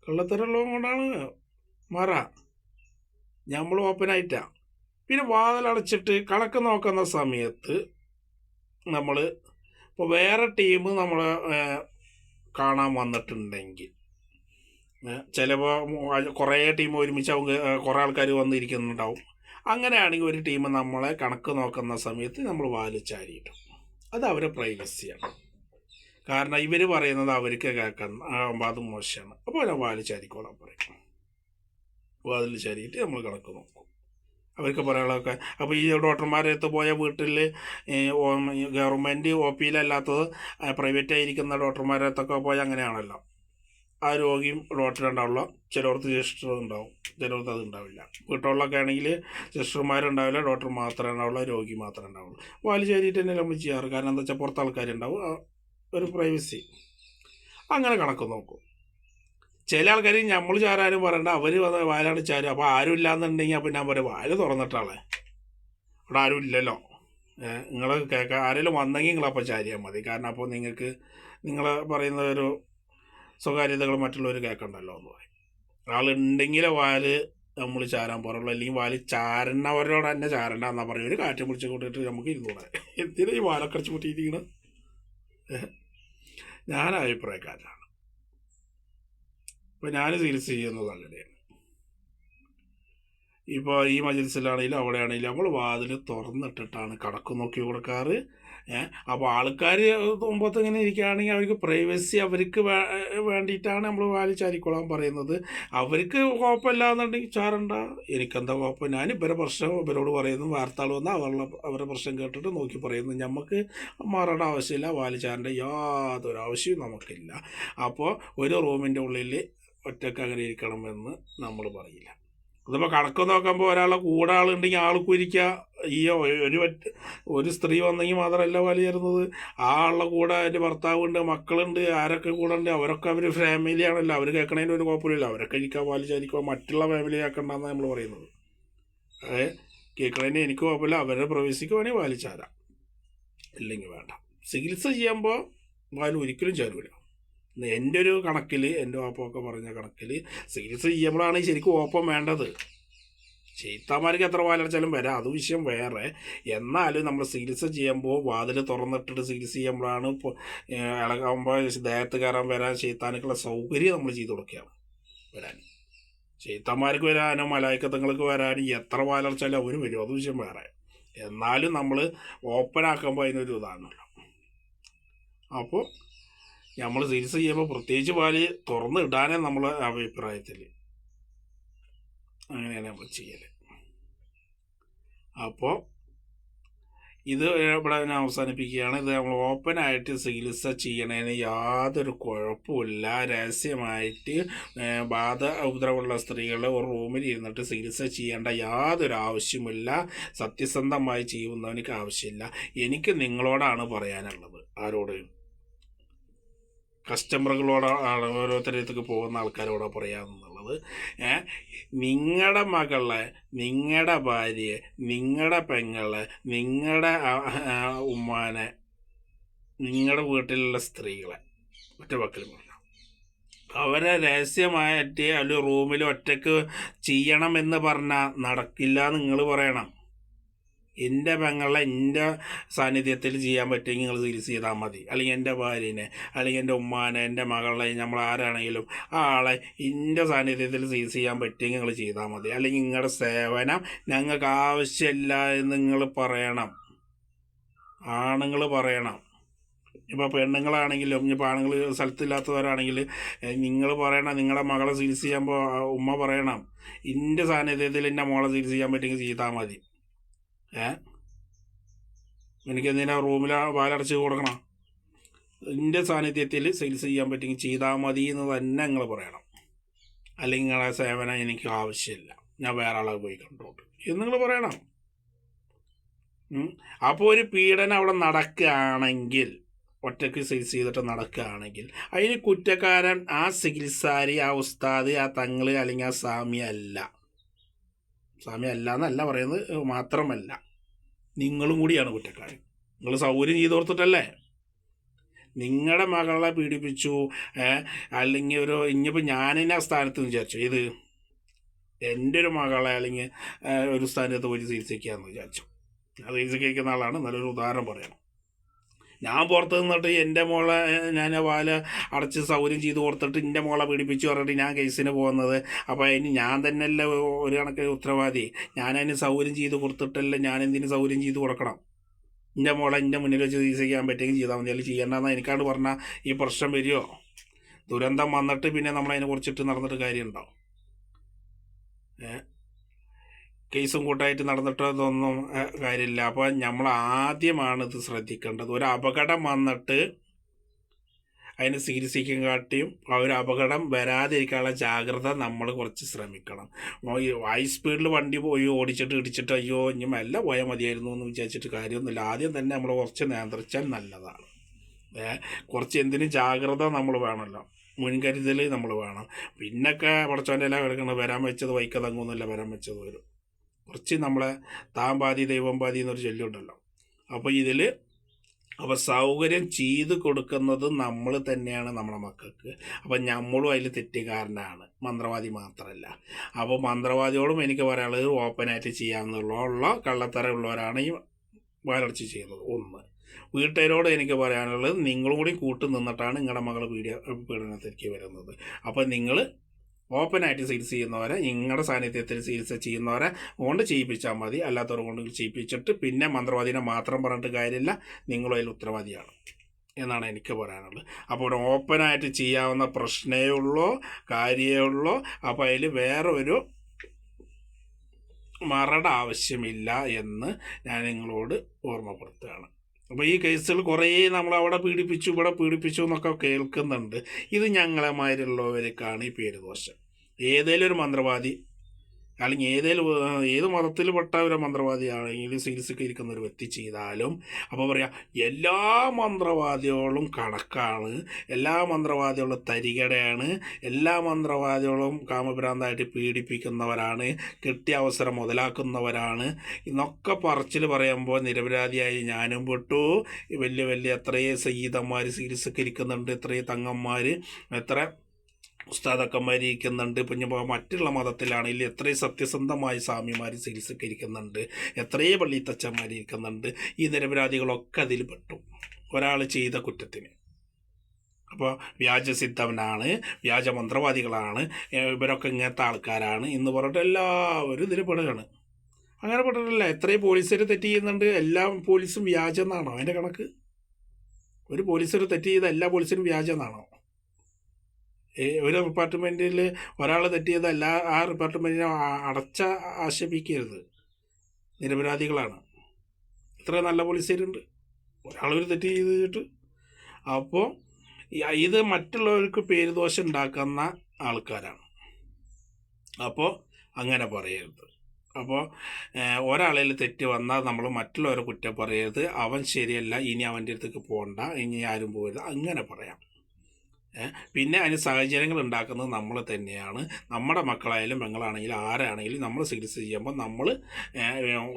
കള്ളത്തരമുള്ളത് കൊണ്ടാണ് മറ. നമ്മൾ ഓപ്പണായിട്ടാണ്. പിന്നെ വാതിലടച്ചിട്ട് കണക്ക് നോക്കുന്ന സമയത്ത് നമ്മൾ ഇപ്പോൾ വേറെ ടീം നമ്മൾ കാണാൻ വന്നിട്ടുണ്ടെങ്കിൽ, ചിലപ്പോൾ കുറേ ടീം ഒരുമിച്ച് കുറേ ആൾക്കാർ വന്നിരിക്കുന്നുണ്ടാവും. അങ്ങനെയാണെങ്കിൽ ഒരു ടീം നമ്മളെ കണക്ക് നോക്കുന്ന സമയത്ത് നമ്മൾ വാല് ചാരിയിട്ടും അത് അവരെ പ്രൈവസിയാണ്. കാരണം ഇവർ പറയുന്നത് അവർക്ക് കേൾക്കാൻ അത് മോശമാണ്. അപ്പോൾ ഞാൻ വാല് ചാരിക്കോളാൻ പറയും. വാതിൽ ചാരിയിട്ട് നമ്മൾ കണക്ക് നോക്കും, അവർക്ക് പറയാനുള്ളതൊക്കെ. അപ്പോൾ ഈ ഡോക്ടർമാരടുത്ത് പോയ വീട്ടിൽ ഗവൺമെൻറ് ഒ പിയിലല്ലാത്തത് പ്രൈവറ്റായിരിക്കുന്ന ഡോക്ടർമാരടുത്തൊക്കെ പോയാൽ അങ്ങനെയാണല്ലോ. ആ രോഗിയും ഡോക്ടർ ഉണ്ടാവില്ല, ചിലർക്ക് സിസ്റ്റർ ഉണ്ടാവും, ചിലർക്ക് അത് ഉണ്ടാവില്ല. വീട്ടുകളിലൊക്കെ ആണെങ്കിൽ സിസ്റ്റർമാരുണ്ടാവില്ല, ഡോക്ടർ മാത്രമേ ഉണ്ടാവുള്ളൂ, രോഗി മാത്രമേ ഉണ്ടാവുള്ളൂ. വാല് ചാരിയിട്ട് തന്നെ നമ്മൾ ചെയ്യാറ്. കാരണം എന്താ വെച്ചാൽ പുറത്ത് ആൾക്കാരുണ്ടാവും, ഒരു പ്രൈവസി. അങ്ങനെ കണക്ക് നോക്കും. ചില ആൾക്കാർ നമ്മൾ ചാരാനും പറയണ്ട, അവർ വാലാണ് ചാരും. അപ്പോൾ ആരും ഇല്ലാന്നുണ്ടെങ്കിൽ അപ്പോൾ ഞാൻ പറയും വാല് തുറന്നിട്ടാളെ, ഇവിടെ ആരും ഇല്ലല്ലോ, നിങ്ങൾ കേൾക്കാൻ ആരെങ്കിലും വന്നെങ്കിൽ നിങ്ങളപ്പോൾ ചാരിയാൽ മതി. കാരണം അപ്പോൾ നിങ്ങൾക്ക് നിങ്ങൾ പറയുന്ന ഒരു സ്വകാര്യതകൾ മറ്റുള്ളവർ കേൾക്കണ്ടല്ലോ എന്ന് പറയും. ആളുണ്ടെങ്കിലേ വാല് നമ്മൾ ചാരാൻ പാടുള്ളൂ. അല്ലെങ്കിൽ വാല് ചാരണവരോട് തന്നെ ചാരണ്ട എന്നാ പറയും. ഒരു കാറ്റ് പിടിച്ച് കൂട്ടിയിട്ട് നമുക്ക് ഇരുന്നൂടെ, എന്തിനാ ഈ വാലക്കടിച്ച് കൂട്ടിയിരിക്കണം? ഞാൻ അഭിപ്രായക്കാരനാണ്. ഇപ്പോൾ ഞാൻ ചികിത്സ ചെയ്യുന്നത് അങ്ങനെയാണ്. ഇപ്പോൾ ഈ മജിൽസിലാണെങ്കിലും അവിടെ ആണെങ്കിലും നമ്മൾ വാതിൽ തുറന്നിട്ടിട്ടാണ് കണക്ക് നോക്കി കൊടുക്കാറ്. അപ്പോൾ ആൾക്കാർ മുമ്പത്ത് ഇങ്ങനെ ഇരിക്കുകയാണെങ്കിൽ അവർക്ക് പ്രൈവസി അവർക്ക് വേണ്ടിയിട്ടാണ് നമ്മൾ വാല് ചാരിക്കൊള്ളാൻ പറയുന്നത്. അവർക്ക് കുഴപ്പമില്ല എന്നുണ്ടെങ്കിൽ ചാരണ്ട, എനിക്കെന്താ കുഴപ്പം? ഞാൻ ഇവരെ പ്രശ്നം ഇവരോട് പറയുന്നു, വാർത്തകൾ വന്നാൽ അവരുടെ പ്രശ്നം കേട്ടിട്ട് നോക്കി പറയുന്നു. നമുക്ക് മാറേണ്ട ആവശ്യമില്ല, വാല് ചാരേണ്ട യാതൊരു ആവശ്യവും നമുക്കില്ല. അപ്പോൾ ഒരു റൂമിൻ്റെ ഉള്ളിൽ ഒറ്റക്ക് അങ്ങനെ ഇരിക്കണമെന്ന് നമ്മൾ പറയില്ല. അതിപ്പോൾ കണക്ക് നോക്കുമ്പോൾ ഒരാളെ കൂടെ ആളുണ്ടെങ്കിൽ ആൾക്ക് ഇരിക്കുക. ഈ ഒരു സ്ത്രീ വന്നെങ്കിൽ മാത്രമല്ല വാല് ചേരുന്നത്, ആ ആളുടെ കൂടെ എൻ്റെ ഭർത്താവുണ്ട്, മക്കളുണ്ട്, ആരൊക്കെ കൂടെ ഉണ്ട്, അവരൊക്കെ അവർ ഫാമിലിയാണല്ലോ, അവർ കേൾക്കണതിന് ഒരു കുഴപ്പമില്ല, അവരൊക്കെ ഇരിക്കുക വാല് ചാരിക്കുക. മറ്റുള്ള ഫാമിലി കേൾക്കണ്ടെന്നാണ് നമ്മൾ പറയുന്നത്. കേൾക്കണതിന് എനിക്ക് കുഴപ്പമില്ല, അവരുടെ പ്രവേശിക്ക് വേണമെങ്കിൽ വാല് ചാരാം, ഇല്ലെങ്കിൽ വേണ്ട. ചികിത്സ ചെയ്യുമ്പോൾ വാല് ഒരിക്കലും ചാരൂല. എൻ്റെ ഒരു കണക്കിൽ, എൻ്റെ ഓപ്പമൊക്കെ പറഞ്ഞ കണക്കിൽ ചികിത്സ ചെയ്യുമ്പോഴാണ് ശരിക്കും ഓപ്പം വേണ്ടത്. ചീത്താമാർക്ക് എത്ര വാലടച്ചാലും വരാം, അത് വിഷയം വേറെ. എന്നാലും നമ്മൾ ചികിത്സ ചെയ്യുമ്പോൾ വാതിൽ തുറന്നിട്ടിട്ട് ചികിത്സ ചെയ്യുമ്പോഴാണ് ഇളകുമ്പോൾ ദേഹത്ത് കയറാൻ വരാൻ ചീത്താനൊക്കെയുള്ള സൗകര്യം നമ്മൾ ചെയ്ത് കൊടുക്കുകയാണ്. വരാൻ ചീത്തന്മാർക്ക് വരാനും മലായിക്കത്തങ്ങൾക്ക് വരാനും എത്ര വാലടച്ചാലും അവർ വരും, അത് വിഷയം വേറെ. എന്നാലും നമ്മൾ ഓപ്പൺ ആക്കുമ്പോൾ അതിനൊരു ഇതാണല്ലോ. അപ്പോൾ നമ്മൾ ചികിത്സ ചെയ്യുമ്പോൾ പ്രത്യേകിച്ച് വാല് തുറന്ന് ഇടാനേ നമ്മളെ അഭിപ്രായത്തിൽ അങ്ങനെയാണ് നമ്മൾ ചെയ്യൽ. അപ്പോൾ ഇത് ഇവിടെ ഞാൻ അവസാനിപ്പിക്കുകയാണ്. ഇത് നമ്മൾ ഓപ്പണായിട്ട് ചികിത്സ ചെയ്യണതിന് യാതൊരു കുഴപ്പമില്ല. രഹസ്യമായിട്ട് ഉപദ്രവമുള്ള സ്ത്രീകളെ ഒരു റൂമിൽ ഇരുന്നിട്ട് ചികിത്സ ചെയ്യേണ്ട യാതൊരു ആവശ്യമില്ല. സത്യസന്ധമായി ചെയ്യുന്നവനിക്ക് ആവശ്യമില്ല. എനിക്ക് നിങ്ങളോടാണ് പറയാനുള്ളത്. ആരോട്? കസ്റ്റമറുകളോടാണ്, ഓരോരുത്തരത്തേക്ക് പോകുന്ന ആൾക്കാരോടാണ് പറയാമെന്നുള്ളത്. നിങ്ങളുടെ മകളെ, നിങ്ങളുടെ ഭാര്യയെ, നിങ്ങളുടെ പെങ്ങളെ, നിങ്ങളുടെ ഉമ്മാനെ, നിങ്ങളുടെ വീട്ടിലുള്ള സ്ത്രീകളെ ഒറ്റവാക്കിൽ പറഞ്ഞു അവരെ രഹസ്യമായിട്ട് അല്ലെങ്കിൽ റൂമിൽ ഒറ്റയ്ക്ക് ചെയ്യണമെന്ന് പറഞ്ഞാൽ നടക്കില്ല. നിങ്ങൾ പറയണം, എൻ്റെ പെങ്ങളെ എൻ്റെ സാന്നിധ്യത്തിൽ ചെയ്യാൻ പറ്റുമെങ്കിൽ നിങ്ങൾ ചികിത്സ ചെയ്താൽ മതി. അല്ലെങ്കിൽ എൻ്റെ ഭാര്യനെ, അല്ലെങ്കിൽ എൻ്റെ ഉമ്മാനെ, എൻ്റെ മകളെ, നമ്മൾ ആരാണെങ്കിലും ആ ആളെ എൻ്റെ സാന്നിധ്യത്തിൽ ചികിത്സ ചെയ്യാൻ പറ്റുമെങ്കിൽ നിങ്ങൾ ചെയ്താൽ മതി. അല്ലെങ്കിൽ നിങ്ങളുടെ സേവനം ഞങ്ങൾക്ക് ആവശ്യമില്ല എന്ന് നിങ്ങൾ പറയണം. ആണുങ്ങൾ പറയണം. ഇപ്പോൾ പെണ്ണുങ്ങളാണെങ്കിലും ഇനിയിപ്പോൾ ആണുങ്ങൾ സ്ഥലത്തില്ലാത്തവരാണെങ്കിൽ നിങ്ങൾ പറയണം, നിങ്ങളുടെ മകളെ ചികിത്സ ചെയ്യുമ്പോൾ ഉമ്മ പറയണം, എൻ്റെ സാന്നിധ്യത്തിൽ എൻ്റെ മോളെ ചികിത്സ ചെയ്യാൻ പറ്റുമെങ്കിൽ ചെയ്താൽ മതി. എനിക്കെന്തിനാ റൂമിൽ വാലടച്ച് കൊടുക്കണം? എൻ്റെ സാന്നിധ്യത്തിൽ ചികിത്സ ചെയ്യാൻ പറ്റുമെങ്കിൽ ചെയ്താൽ മതി എന്ന് തന്നെ നിങ്ങൾ പറയണം. അല്ലെങ്കിൽ നിങ്ങളെ സേവനം എനിക്ക് ആവശ്യമില്ല, ഞാൻ വേറെ ആളെ പോയി കണ്ടോട്ട് എന്ന് നിങ്ങൾ പറയണം. അപ്പോൾ ഒരു പീഡനം അവിടെ നടക്കുകയാണെങ്കിൽ, ഒറ്റയ്ക്ക് ചികിത്സ ചെയ്തിട്ട് നടക്കുകയാണെങ്കിൽ അതിന് കുറ്റക്കാരൻ ആ ചികിത്സാരി, ആ ഉസ്താദ്, ആ തങ്ങൾ അല്ലെങ്കിൽ ആ സ്വാമി അല്ല. സ്വാമി അല്ല എന്നല്ല പറയുന്നത്, മാത്രമല്ല നിങ്ങളും കൂടിയാണ് കുറ്റക്കാരൻ. നിങ്ങൾ സൗകര്യം ചെയ്ത് കൊടുത്തിട്ടല്ലേ. നിങ്ങളുടെ മകളെ പീഡിപ്പിച്ചു, അല്ലെങ്കിൽ ഇനിയിപ്പോൾ ഞാനെന്നെ ആ സ്ഥാനത്ത് വിചാരിച്ചു, ഇത് എൻ്റെ ഒരു മകളെ അല്ലെങ്കിൽ ഒരു സ്ഥാനത്ത് പോയി ചികിത്സിക്കുകയെന്ന് വിചാരിച്ചു. അത് ചികിത്സിക്കുന്ന ആളാണ്, നല്ലൊരു ഉദാഹരണം പറയണം. ഞാൻ പുറത്ത് നിന്നിട്ട് എൻ്റെ മോളെ ഞാൻ വാല അടച്ച് സൗകര്യം ചെയ്ത് കൊടുത്തിട്ട് എൻ്റെ മോളെ പീഡിപ്പിച്ചു പറഞ്ഞിട്ട് ഞാൻ കേസിന് പോകുന്നത്. അപ്പോൾ അതിന് ഞാൻ തന്നെയല്ല ഒരു കണക്കിന് ഉത്തരവാദി. ഞാനതിന് സൗകര്യം ചെയ്ത് കൊടുത്തിട്ടല്ല ഞാൻ എന്തിനു സൗകര്യം ചെയ്ത് കൊടുക്കണം? എൻ്റെ മോളെ എൻ്റെ മുന്നിൽ വെച്ച് ചികിത്സിക്കാൻ പറ്റുമെങ്കിൽ ചെയ്താൽ മതി, അല്ലെങ്കിൽ ചെയ്യേണ്ടെന്ന് എനിക്കാണ്ട് പറഞ്ഞാൽ ഈ പ്രശ്നം വരുമോ? ദുരന്തം വന്നിട്ട് പിന്നെ നമ്മളതിനെ കുറിച്ചിട്ട് നടന്നിട്ട് കാര്യമുണ്ടാവും? കേസും കൂട്ടായിട്ട് നടന്നിട്ടതൊന്നും കാര്യമില്ല. അപ്പോൾ നമ്മൾ ആദ്യമാണ് ഇത് ശ്രദ്ധിക്കേണ്ടത്. ഒരു അപകടം വന്നിട്ട് അതിന് ചികിത്സിക്കും കാട്ടിയും ആ ഒരു അപകടം വരാതിരിക്കാനുള്ള ജാഗ്രത നമ്മൾ കുറച്ച് ശ്രമിക്കണം. ഹൈ സ്പീഡിൽ വണ്ടി പോയി ഓടിച്ചിട്ട് ഇടിച്ചിട്ട് അയ്യോ ഇനി മെല്ലെ പോയാൽ മതിയായിരുന്നു എന്ന് വിചാരിച്ചിട്ട് കാര്യമൊന്നുമില്ല. ആദ്യം തന്നെ നമ്മൾ കുറച്ച് നിയന്ത്രിച്ചാൽ നല്ലതാണ്. കുറച്ച് എന്തിനും ജാഗ്രത നമ്മൾ വേണമല്ലോ, മുൻകരുതൽ നമ്മൾ വേണം. പിന്നൊക്കെ പടച്ചോൻ്റെ എല്ലാം കിടക്കുന്നത് വരാൻ വെച്ചത് വൈക്കതങ്ങൊന്നുമില്ല, വരാൻ വെച്ചത് വരും. കുറച്ച് നമ്മളെ താൻ പാതി ദൈവം പാതി എന്നൊരു ചൊല്ലുണ്ടല്ലോ. അപ്പോൾ ഇതിൽ സൗകര്യം ചെയ്ത് കൊടുക്കുന്നത് നമ്മൾ തന്നെയാണ് നമ്മുടെ മക്കൾക്ക്. അപ്പം നമ്മളും അതിൽ തെറ്റുകാരനാണ്, മന്ത്രവാദി മാത്രമല്ല. അപ്പോൾ മന്ത്രവാദിയോടും എനിക്ക് പറയാനുള്ളത് ഓപ്പണായിട്ട് ചെയ്യാമെന്നുള്ള കള്ളത്തരമുള്ളവരാണ് ഈ വാലടച്ച് ചെയ്യുന്നത്. ഒന്ന്, വീട്ടുകാരോട് എനിക്ക് പറയാനുള്ളത് നിങ്ങളും കൂടി കൂട്ടു നിന്നിട്ടാണ് നിങ്ങളുടെ മകൾ പീഡനത്തിലേക്ക് വരുന്നത്. അപ്പോൾ നിങ്ങൾ ഓപ്പണായിട്ട് ചികിത്സ ചെയ്യുന്നവരെ, നിങ്ങളുടെ സാന്നിധ്യത്തിൽ ചികിത്സ ചെയ്യുന്നവരെ കൊണ്ട് ചെയ്യിപ്പിച്ചാൽ മതി. അല്ലാത്തവരെ കൊണ്ട് ചെയ്യിപ്പിച്ചിട്ട് പിന്നെ മന്ത്രവാദിനെ മാത്രം പറഞ്ഞിട്ട് കാര്യമില്ല, നിങ്ങളും അതിൽ ഉത്തരവാദിയാണ് എന്നാണ് എനിക്ക് പറയാനുള്ളത്. അപ്പോൾ ഒരു ഓപ്പണായിട്ട് ചെയ്യാവുന്ന പ്രശ്നമേ ഉള്ളൂ, കാര്യമേ ഉള്ളൂ. അപ്പോൾ അതിൽ വേറെ ഒരു മറയുടെ ആവശ്യമില്ല എന്ന് ഞാൻ നിങ്ങളോട് ഓർമ്മപ്പെടുത്തുകയാണ്. അപ്പോൾ ഈ കേസുകൾ കുറേ നമ്മൾ അവിടെ പീഡിപ്പിച്ചു ഇവിടെ പീഡിപ്പിച്ചു എന്നൊക്കെ കേൾക്കുന്നുണ്ട്. ഇത് ഞങ്ങളെമാരുള്ളവർക്കാണ് ഈ പേര് ദോഷം. ഏതെങ്കിലും ഒരു മന്ത്രവാദി അല്ലെങ്കിൽ ഏത് മതത്തിൽപ്പെട്ട ഒരു മന്ത്രവാദിയാണെങ്കിലും ചികിത്സയ്ക്ക് ഇരിക്കുന്ന ഒരു വ്യക്തി ചെയ്താലും അപ്പോൾ പറയാം എല്ലാ മന്ത്രവാദികളും കണക്കാണ്, എല്ലാ മന്ത്രവാദികളും തരികടയാണ്, എല്ലാ മന്ത്രവാദികളും കാമഭ്രാന്തായിട്ട് പീഡിപ്പിക്കുന്നവരാണ്, കിട്ടിയ അവസരം മുതലാക്കുന്നവരാണ് എന്നൊക്കെ പറച്ചിൽ പറയുമ്പോൾ നിരപരാധിയായി ഞാനും പെട്ടു. വലിയ വലിയ എത്രയോ സയ്യിദന്മാർ ചികിത്സയ്ക്ക് ഇരിക്കുന്നുണ്ട്, എത്രയോ തങ്ങന്മാർ, എത്ര ഉസ്താദക്കന്മാരിക്കുന്നുണ്ട്. പിന്നെ മറ്റുള്ള മതത്തിലാണെങ്കിൽ എത്രയും സത്യസന്ധമായ സ്വാമിമാർ ചികിത്സക്കിരിക്കുന്നുണ്ട്, എത്രയോ പള്ളിത്തച്ചന്മാരിക്കുന്നുണ്ട്. ഈ നിരപരാധികളൊക്കെ അതിൽ പെട്ടു ഒരാൾ ചെയ്ത കുറ്റത്തിന്. അപ്പോൾ വ്യാജസിദ്ധവനാണ്, വ്യാജ മന്ത്രവാദികളാണ്, ഇവരൊക്കെ ഇങ്ങനത്തെ ആൾക്കാരാണ് എന്ന് പറഞ്ഞിട്ട് എല്ലാവരും ഇതിൽ പെടുകയാണ്. അങ്ങനെ പെട്ടിട്ടില്ല. എത്രയും പോലീസുകാർ തെറ്റ് ചെയ്യുന്നുണ്ട്, എല്ലാ പോലീസും വ്യാജം എന്നാണോ അതിൻ്റെ കണക്ക്? ഒരു പോലീസുകാർ തെറ്റ് ചെയ്ത എല്ലാ പോലീസിനും വ്യാജം എന്നാണോ? ഒരു ഡിപ്പാർട്ട്മെൻറ്റിൽ ഒരാൾ തെറ്റിയതല്ല, ആ ഡിപ്പാർട്ട്മെൻറ്റിനെ ആക്ഷേപിക്കരുത്. നിരപരാധികളാണ്, ഇത്ര നല്ല പോലീസുകാരുണ്ട്, ഒരാളൊരു തെറ്റ് ചെയ്തിട്ട്. അപ്പോൾ ഇത് മറ്റുള്ളവർക്ക് പേരുദോഷം ഉണ്ടാക്കുന്ന ആൾക്കാരാണ്. അപ്പോൾ അങ്ങനെ പറയരുത്. അപ്പോൾ ഒരാളിൽ തെറ്റ് വന്നാൽ നമ്മൾ മറ്റുള്ളവരെ കുറ്റം പറയരുത്. അവൻ ശരിയല്ല, ഇനി അവൻ്റെ അടുത്തേക്ക് പോകണ്ട, ഇനി ആരും പോകരുത്, അങ്ങനെ പറയാം. പിന്നെ അതിന് സാഹചര്യങ്ങൾ ഉണ്ടാക്കുന്നത് നമ്മൾ തന്നെയാണ്. നമ്മുടെ മക്കളായാലും പെങ്ങളാണെങ്കിലും ആരാണെങ്കിലും നമ്മൾ ചികിത്സ ചെയ്യുമ്പോൾ നമ്മൾ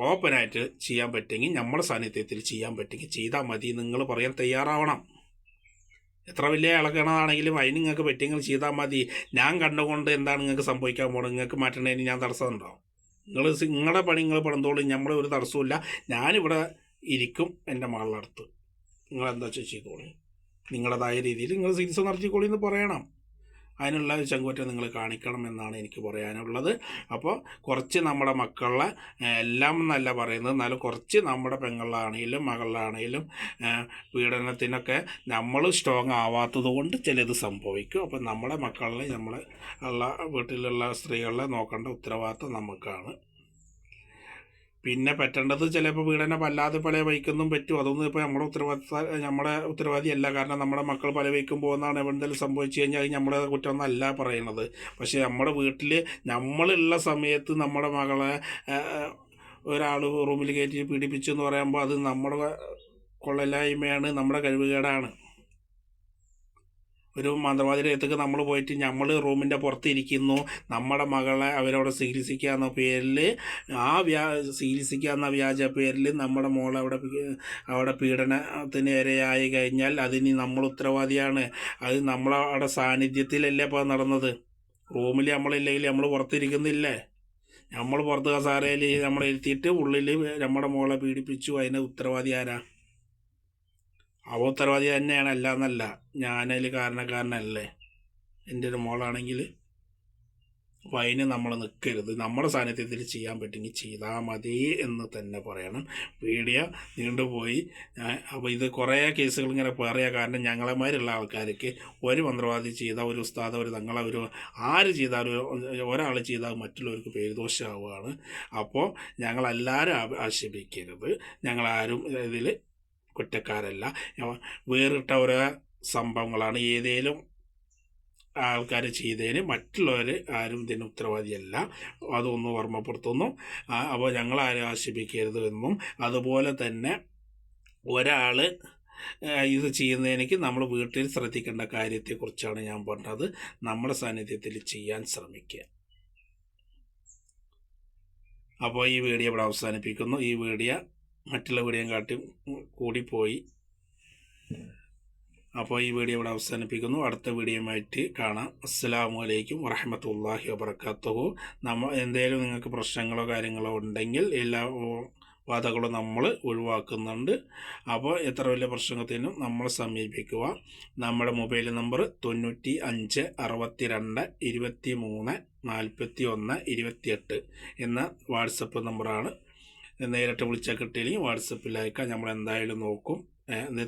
ഓപ്പണായിട്ട് ചെയ്യാൻ പറ്റുമെങ്കിൽ നമ്മുടെ സാന്നിധ്യത്തിൽ ചെയ്യാൻ പറ്റുമെങ്കിൽ ചെയ്താൽ മതി. നിങ്ങൾ പറയാൻ തയ്യാറാവണം. എത്ര വലിയ ഇളക്കണതാണെങ്കിലും അതിന് നിങ്ങൾക്ക് പറ്റുമെങ്കിൽ ചെയ്താൽ മതി. ഞാൻ കണ്ടുകൊണ്ട് എന്താണ് നിങ്ങൾക്ക് സംഭവിക്കാൻ പോകുന്നത്, നിങ്ങൾക്ക് മാറ്റണതിന് ഞാൻ തടസ്സമുണ്ടോ? നിങ്ങളുടെ പണി നിങ്ങൾ പെടുന്നോളൂ, നമ്മൾ ഒരു തടസ്സമില്ല. ഞാനിവിടെ ഇരിക്കും എൻ്റെ മകളുടെ അടുത്ത്, നിങ്ങളെന്താ ചെയ്തോളൂ, നിങ്ങളുടേതായ രീതിയിൽ നിങ്ങൾ ചികിത്സ നടത്തിക്കോളി എന്ന് പറയണം. അതിനുള്ള ചങ്കൂറ്റം നിങ്ങൾ കാണിക്കണം എന്നാണ് എനിക്ക് പറയാനുള്ളത്. അപ്പോൾ കുറച്ച് നമ്മുടെ മക്കളെ എല്ലാം എന്നല്ല പറയുന്നത്, എന്നാലും കുറച്ച് നമ്മുടെ പെങ്ങളാണെങ്കിലും മകളാണെങ്കിലും പീഡനത്തിനൊക്കെ നമ്മൾ സ്ട്രോങ് ആവാത്തത് കൊണ്ട് ചിലത് സംഭവിക്കും. അപ്പം നമ്മുടെ മക്കളെ നമ്മളെ വീട്ടിലുള്ള സ്ത്രീകളെ നോക്കേണ്ട ഉത്തരവാദിത്വം നമുക്കാണ്. പിന്നെ പറ്റേണ്ടത് ചിലപ്പോൾ പീഡനം അല്ലാതെ പല വൈക്കൊന്നും പറ്റും. അതൊന്നും ഇപ്പോൾ നമ്മുടെ ഉത്തരവാദിയല്ല. കാരണം നമ്മുടെ മക്കൾ പല വൈക്കും പോകുന്നതാണ്. എന്തെങ്കിലും സംഭവിച്ചു കഴിഞ്ഞാൽ അത് നമ്മുടെ കുറ്റമൊന്നും അല്ല പറയണത്. പക്ഷേ നമ്മുടെ വീട്ടിൽ നമ്മളുള്ള സമയത്ത് നമ്മുടെ മകളെ ഒരാൾ റൂമിൽ കയറ്റി പീഡിപ്പിച്ചു എന്ന് പറയുമ്പോൾ അത് നമ്മുടെ കൊള്ളലായ്മയാണ്, നമ്മുടെ കഴിവുകേടാണ്. ഒരു മന്ത്രവാദിയുടെ അടുത്തേക്ക് നമ്മൾ പോയിട്ട് നമ്മൾ റൂമിൻ്റെ പുറത്തിരിക്കുന്നു, നമ്മുടെ മകളെ അവരവിടെ ചികിത്സിക്കുക എന്ന പേരിൽ ചികിത്സിക്കുക എന്ന വ്യാജ പേരിൽ നമ്മുടെ മോളെ അവിടെ പീഡനത്തിന് ഇരയായി കഴിഞ്ഞാൽ അതിന് നമ്മൾ ഉത്തരവാദിയാണ്. അത് നമ്മളവിടെ സാന്നിധ്യത്തിലല്ലേ ഇപ്പോൾ നടന്നത്. റൂമിൽ നമ്മളില്ലെങ്കിൽ നമ്മൾ പുറത്തിരിക്കുന്നില്ലേ? നമ്മൾ പുറത്ത് കസാരയിൽ നമ്മളെത്തിയിട്ട് ഉള്ളിൽ നമ്മുടെ മോളെ പീഡിപ്പിച്ചു, അതിന് ഉത്തരവാദി ആരാ? അവ ഉത്തരവാദി തന്നെയാണ്, അല്ല എന്നല്ല, ഞാനതിൽ കാരണക്കാരനല്ലേ. എൻ്റെ ഒരു മോളാണെങ്കിൽ അപ്പോൾ അതിന് നമ്മൾ നിൽക്കരുത്. നമ്മുടെ സാന്നിധ്യത്തിൽ ചെയ്യാൻ പറ്റുമെങ്കിൽ ചെയ്താൽ മതി എന്ന് തന്നെ പറയണം. വീഡിയോ നീണ്ടുപോയി. അപ്പോൾ ഇത് കുറേ കേസുകൾ ഇങ്ങനെ പറയാം. കാരണം ഞങ്ങളെമാരുള്ള ആൾക്കാർക്ക് ഒരു മന്ത്രവാദി ചെയ്താൽ, ഒരു ഉസ്താദ്, ഒരു തങ്ങളെ, ഒരു ആര് ചെയ്താലും, ഒരാൾ ചെയ്താൽ മറ്റുള്ളവർക്ക് പേരുദോഷമാവുകയാണ്. അപ്പോൾ ഞങ്ങളെല്ലാവരും ആക്ഷേപിക്കരുത്. ഞങ്ങളാരും ഇതിൽ കുറ്റക്കാരല്ല. വേറിട്ട ഓരോ സംഭവങ്ങളാണ്. ഏതേലും ആൾക്കാർ ചെയ്തതിന് മറ്റുള്ളവർ ആരും ഇതിന് ഉത്തരവാദിയല്ല. അതൊന്ന് ഓർമ്മപ്പെടുത്തുന്നു. അപ്പോൾ ഞങ്ങളാരും ആക്ഷേപിക്കരുത് എന്നും, അതുപോലെ തന്നെ ഒരാൾ ഇത് ചെയ്യുന്നതിനേക്ക് നമ്മൾ വീട്ടിൽ ശ്രദ്ധിക്കേണ്ട കാര്യത്തെക്കുറിച്ചാണ് ഞാൻ പറഞ്ഞത്. നമ്മുടെ സാന്നിധ്യത്തിൽ ചെയ്യാൻ ശ്രമിക്കുക. അപ്പോൾ ഈ വീഡിയോ ഇവിടെ അവസാനിപ്പിക്കുന്നു. ഈ വീഡിയോ മറ്റുള്ള വീഡിയോയും കാട്ടി കൂടിപ്പോയി. അപ്പോൾ ഈ വീഡിയോ ഇവിടെ അവസാനിപ്പിക്കുന്നു. അടുത്ത വീഡിയോയുമായിട്ട് കാണാം. അസ്സലാമു അലൈക്കും വറഹ്മത്തുള്ളാഹി വബറകാതുഹു. എന്തെങ്കിലും നിങ്ങൾക്ക് പ്രശ്നങ്ങളോ കാര്യങ്ങളോ ഉണ്ടെങ്കിൽ എല്ലാ ബാധകളും നമ്മൾ ഒഴിവാക്കുന്നുണ്ട്. അപ്പോൾ എത്ര വലിയ പ്രശ്നത്തിനും നമ്മൾ സമീപിക്കുക. നമ്മുടെ മൊബൈൽ നമ്പർ 95 62 23 41 28 എന്ന വാട്സപ്പ് നമ്പറാണ്. നേരിട്ട് വിളിച്ചാൽ കിട്ടിയില്ലെങ്കിൽ വാട്സപ്പിൽ അയക്കാം. നമ്മൾ എന്തായാലും നോക്കും.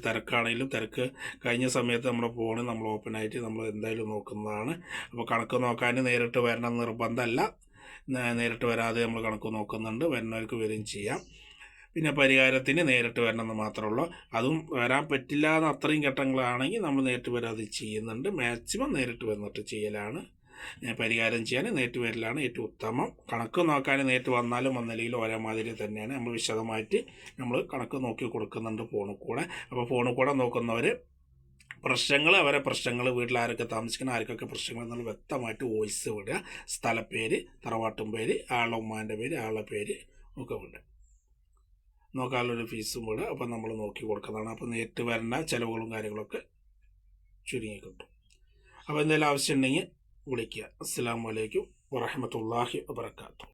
തിരക്കാണെങ്കിലും തിരക്ക് കഴിഞ്ഞ സമയത്ത് നമ്മുടെ ഫോണ് നമ്മൾ ഓപ്പണായിട്ട് നമ്മൾ എന്തായാലും നോക്കുന്നതാണ്. അപ്പോൾ കണക്ക് നോക്കാൻ നേരിട്ട് വരണം നിർബന്ധമല്ല. നേരിട്ട് വരാതെ നമ്മൾ കണക്ക് നോക്കുന്നുണ്ട്. വരുന്നവർക്ക് വരികയും ചെയ്യാം. പിന്നെ പരിഹാരത്തിന് നേരിട്ട് വരണമെന്ന് മാത്രമേ ഉള്ളൂ. അതും വരാൻ പറ്റില്ല എന്ന് അത്രയും ഘട്ടങ്ങളാണെങ്കിൽ നമ്മൾ നേരിട്ട് വരാതെ ചെയ്യുന്നുണ്ട്. മാക്സിമം നേരിട്ട് വന്നിട്ട് ചെയ്യലാണ്. പരിഹാരം ചെയ്യാൻ നേരിട്ട് വരലാണ് ഏറ്റവും ഉത്തമം. കണക്ക് നോക്കാൻ നേരിട്ട് വന്നാലും വന്നില്ലെങ്കിലും ഒരേ മാതിരി തന്നെയാണ്. നമ്മൾ വിശദമായിട്ട് നമ്മൾ കണക്ക് നോക്കി കൊടുക്കുന്നുണ്ട് ഫോണിൽ കൂടെ. അപ്പോൾ ഫോണിൽ കൂടെ നോക്കുന്നവർ പ്രശ്നങ്ങൾ, അവരെ പ്രശ്നങ്ങൾ, വീട്ടിൽ ആരൊക്കെ താമസിക്കണം, ആർക്കൊക്കെ പ്രശ്നങ്ങൾ എന്നുള്ള വ്യക്തമായിട്ട് വോയിസ് വിടുക. സ്ഥലപ്പേര്, തറവാട്ടും പേര്, ആളുടെ ഉമ്മാൻ്റെ പേര്, ആളുടെ പേര് ഒക്കെ വിടുക. നോക്കാനുള്ളൊരു ഫീസും വിടുക. അപ്പോൾ നമ്മൾ നോക്കി കൊടുക്കുന്നതാണ്. അപ്പോൾ നേരിട്ട് വരേണ്ട ചിലവുകളും കാര്യങ്ങളൊക്കെ ചുരുങ്ങി കിട്ടും. അപ്പോൾ എന്തെങ്കിലും ആവശ്യം ഉണ്ടെങ്കിൽ വിളിക്കുക. അസ്സലാമു അലൈക്കും വറഹ്മത്തുള്ളാഹി വബറകാതുഹു.